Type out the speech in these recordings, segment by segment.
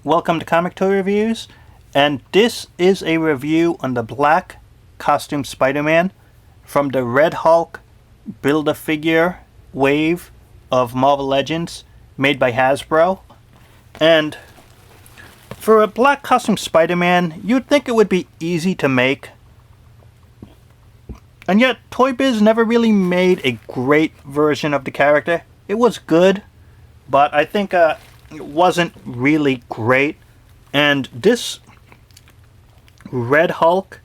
welcome to Comic Toy Reviews, and this is a review on the black costume Spider-Man from the Red Hulk Build-A-Figure wave of Marvel Legends made by Hasbro. And for a black costume Spider-Man, you'd think it would be easy to make, and yet Toy Biz never really made a great version of the character. It was good, but I think it wasn't really great. And this Red Hulk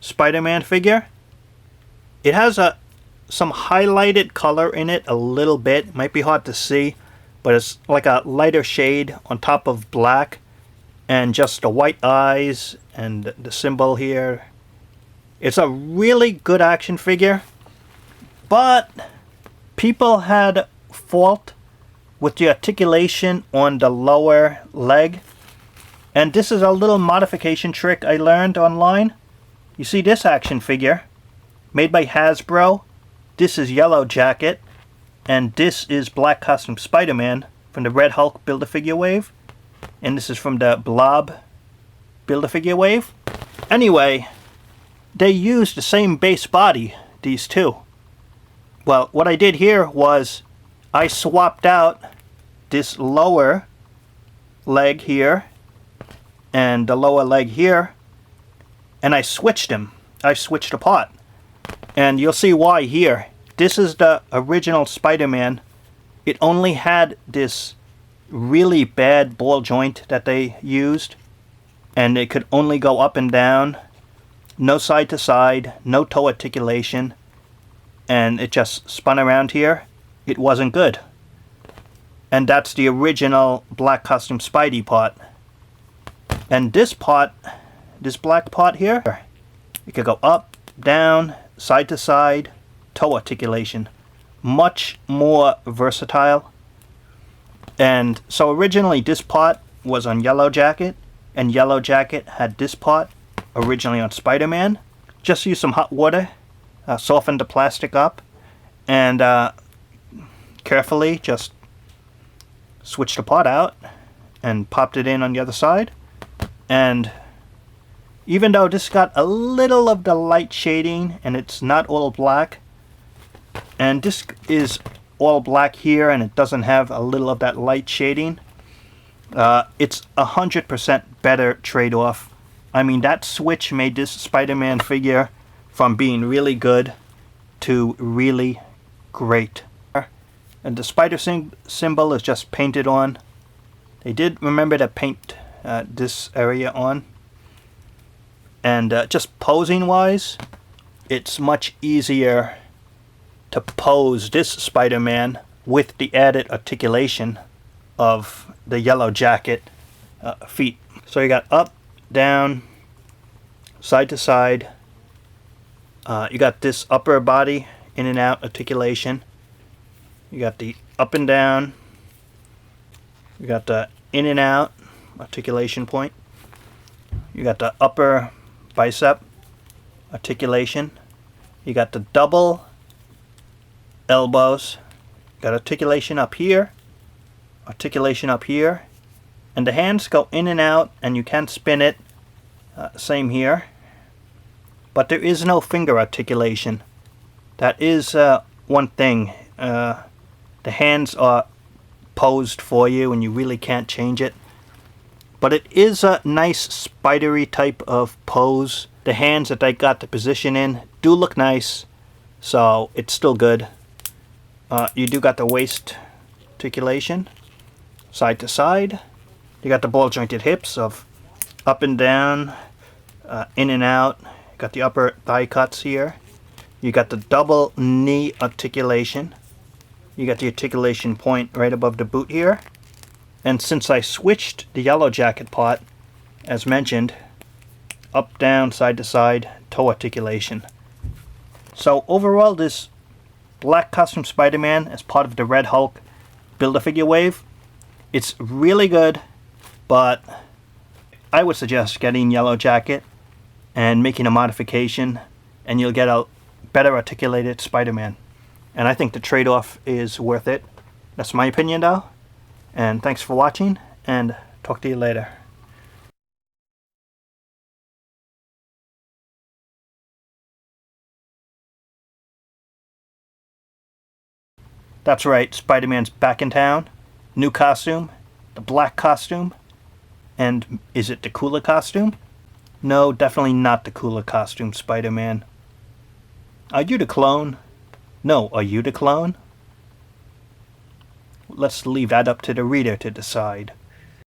Spider-Man figure, it has some highlighted color in it a little bit. It might be hard to see, but it's like a lighter shade on top of black, and just the white eyes and the symbol here. It's a really good action figure, but people had fault with the articulation on the lower leg. And this is a little modification trick I learned online. You see this action figure made by Hasbro. This is Yellow Jacket, and this is Black Costume Spider-Man from the Red Hulk Build-A-Figure wave, and this is from the Blob Build-A-Figure wave. Anyway, they used the same base body, these two. Well, what I did here was I swapped out this lower leg here and the lower leg here, and I switched them. I switched apart, and you'll see why here. This is the original Spider-Man. It only had this really bad ball joint that they used, and it could only go up and down, no side to side, no toe articulation, and it just spun around here. It wasn't good. And that's the original Black Costume Spidey part. And this part, this black part here, it could go up, down, side to side, toe articulation. Much more versatile. And so originally this part was on Yellow Jacket, and Yellow Jacket had this part originally on Spider-Man. Just use some hot water, soften the plastic up, and carefully just switch the part out and popped it in on the other side. And even though this got a little of the light shading and it's not all black, and this is all black here and it doesn't have a little of that light shading, it's 100% better trade-off. I mean, that switch made this Spider-Man figure from being really good to really great. And the spider symbol is just painted on. They did remember to paint this area on. And just posing wise, it's much easier to pose this Spider-Man with the added articulation of the Yellow Jacket feet. So you got up, down, side to side. You got this upper body in and out articulation. You got the up and down. You got the in and out articulation point. You got the upper bicep articulation. You got the double elbows. You got articulation up here, articulation up here, and the hands go in and out, and you can spin it. Same here. But there is no finger articulation. That is one thing. The hands are posed for you and you really can't change it. But it is a nice spidery type of pose. The hands that they got the position in do look nice, so it's still good. You do got the waist articulation, side to side. You got the ball jointed hips of up and down, in and out. You got the upper thigh cuts here. You got the double knee articulation. You got the articulation point right above the boot here. And since I switched the Yellow Jacket part, as mentioned, up, down, side to side, toe articulation. So overall, this Black Costume Spider-Man as part of the Red Hulk Build-A-Figure wave, it's really good, but I would suggest getting Yellow Jacket and making a modification, and you'll get a better articulated Spider-Man. And I think the trade-off is worth it. That's my opinion though. And thanks for watching, and Talk to you later. That's right, Spider-Man's back in town. New costume. The black costume. And is it the cooler costume? No, definitely not the cooler costume, Spider-Man. Are you the clone? No, are you the clone? Let's leave that up to the reader to decide.